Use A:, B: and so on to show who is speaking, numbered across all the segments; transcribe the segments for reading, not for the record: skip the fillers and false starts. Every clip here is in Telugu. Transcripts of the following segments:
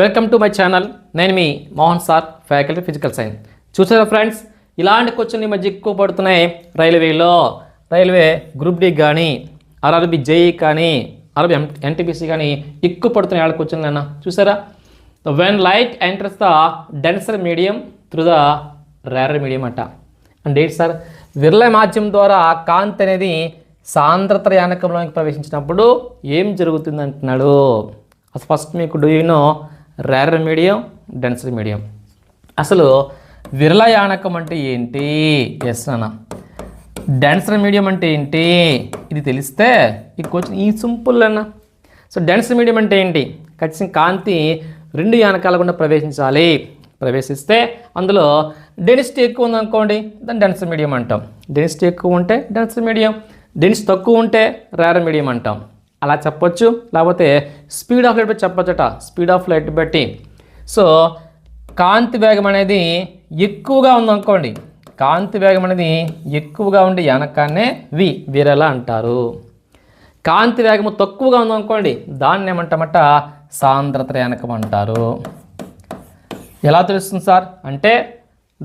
A: Welcome to my channel. నేను మీ Mohan sir, faculty physical science. చూసారా ఫ్రెండ్స్, ఇలాంటి క్వశ్చన్లు ఈ మధ్య ఎక్కువ పడుతున్నాయి. రైల్వే గ్రూప్ డి కానీ, ఆర్ఆర్బి జేఈ కానీ, ఆర్ఆర్బి ఎన్టీపీసీ కానీ ఎక్కువ పడుతున్నాయి. ఆడ క్వశ్చన్లు అన్న చూసారా? When light enters the denser medium through the rarer medium అంట. అంటే ఏంటి సార్? విరళ మాధ్యమం ద్వారా కాంతి అనేది సాంద్రత యానకంలోకి ప్రవేశించినప్పుడు ఏం జరుగుతుంది అంటున్నాడు. అసలు ఫస్ట్ మీకు do you know rarer medium, denser medium. అసలు విరళ యానకం అంటే ఏంటి? ఎస్ అన్న. డెన్సర్ మీడియం అంటే ఏంటి? ఇది తెలిస్తే ఈ క్వశ్చన్ ఈ సింపుల్ అన్న. సో డెన్సర్ మీడియం అంటే ఏంటి? ఖచ్చితంగా కాంతి రెండు యానకాల గుండా ప్రవేశించాలి. ప్రవేశిస్తే అందులో డెన్సిటీ ఎక్కువ ఉందనుకోండి, దాన్ని డెన్సర్ మీడియం అంటాం. డెన్సిటీ ఎక్కువ ఉంటే డెన్సర్ మీడియం, డెన్సిటీ తక్కువ ఉంటే రేరర్ మీడియం అంటాం. అలా చెప్పొచ్చు. లేకపోతే స్పీడ్ ఆఫ్ లైట్ బట్టి చెప్పొచ్చట. స్పీడ్ ఆఫ్ లైట్ బట్టి. సో కాంతి వేగం అనేది ఎక్కువగా ఉందనుకోండి, కాంతి వేగం అనేది ఎక్కువగా ఉండే యానకాన్నే విరళ అంటారు. కాంతి వేగము తక్కువగా ఉందనుకోండి, దాన్ని ఏమంటామట? సాంద్రత యానకం అంటారు. ఎలా తెలుస్తుంది సార్ అంటే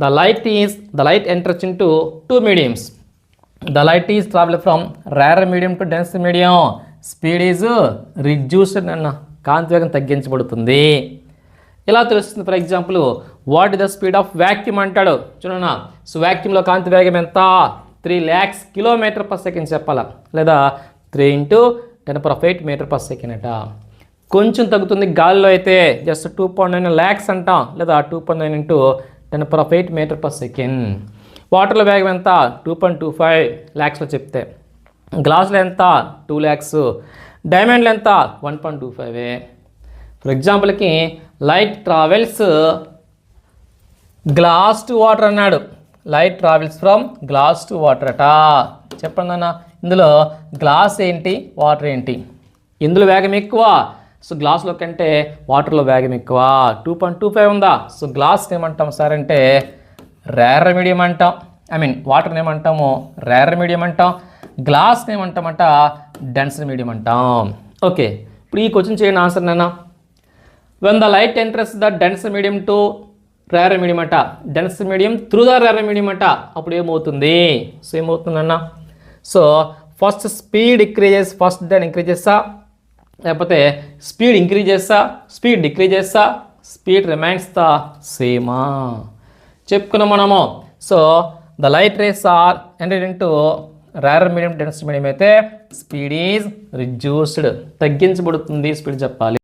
A: the light enters into two mediums. The light is travel from rarer medium to denser medium. Speed is reduced అన్న. కాంతి వేగం తగ్గించబడుతుంది. ఎలా తెలుస్తుంది? For example, what is the speed of vacuum అంటాడు చూడన్నా. సో వ్యాక్యూమ్లో కాంతి వేగం ఎంత? 3 lakhs km/s చెప్పాలా, లేదా 3 × 10⁸ m/s అట. కొంచెం తగ్గుతుంది. గాలిలో అయితే జస్ట్ 2.9 lakhs అంటాం, లేదా 2.9 × 10⁸ m/s. వాటర్లో వేగం ఎంత? 2.25 lakhsలో చెప్తే. గ్లాసులో ఎంత? 2 lakhs. డైమండ్లో ఎంత? 1.25. ఫర్ ఎగ్జాంపుల్కి light travels glass to water అన్నాడు. Light travels from glass to water అట. చెప్పండి అన్న, ఇందులో గ్లాస్ ఏంటి, వాటర్ ఏంటి? ఇందులో వేగం ఎక్కువ. సో గ్లాస్లో కంటే వాటర్లో వేగం ఎక్కువ. 2.25 ఉందా? సో గ్లాస్ని ఏమంటాం సార్ అంటే రేరర్ మీడియం అంటాం. వాటర్ని ఏమంటాము? రేరర్ మీడియం అంటాం. గ్లాస్ని ఏమంటామంట? డెన్సర్ మీడియం అంటాం. ఓకే, ఇప్పుడు ఈ క్వశ్చన్ చేయండి ఆన్సర్ నాన్న. When the light enters the denser medium to rarer medium అట, denser medium through the rarer medium అట, అప్పుడు ఏమవుతుంది? సో ఏమవుతుందన్న? So first speed increases, first then ఇంక్రీజెస్సా, లేకపోతే స్పీడ్ ఇంక్రీజ్ చేస్తా, స్పీడ్ డిక్రీజ్ చేస్తా, స్పీడ్ రిమైన్స్ ద సేమా చెప్పుకున్నాం మనము. So the light rays are entered into rarer medium, denser medium అయితే స్పీడ్ ఈజ్ రిడ్యూస్డ్, తగ్గించబడుతుంది స్పీడ్ చెప్పాలి.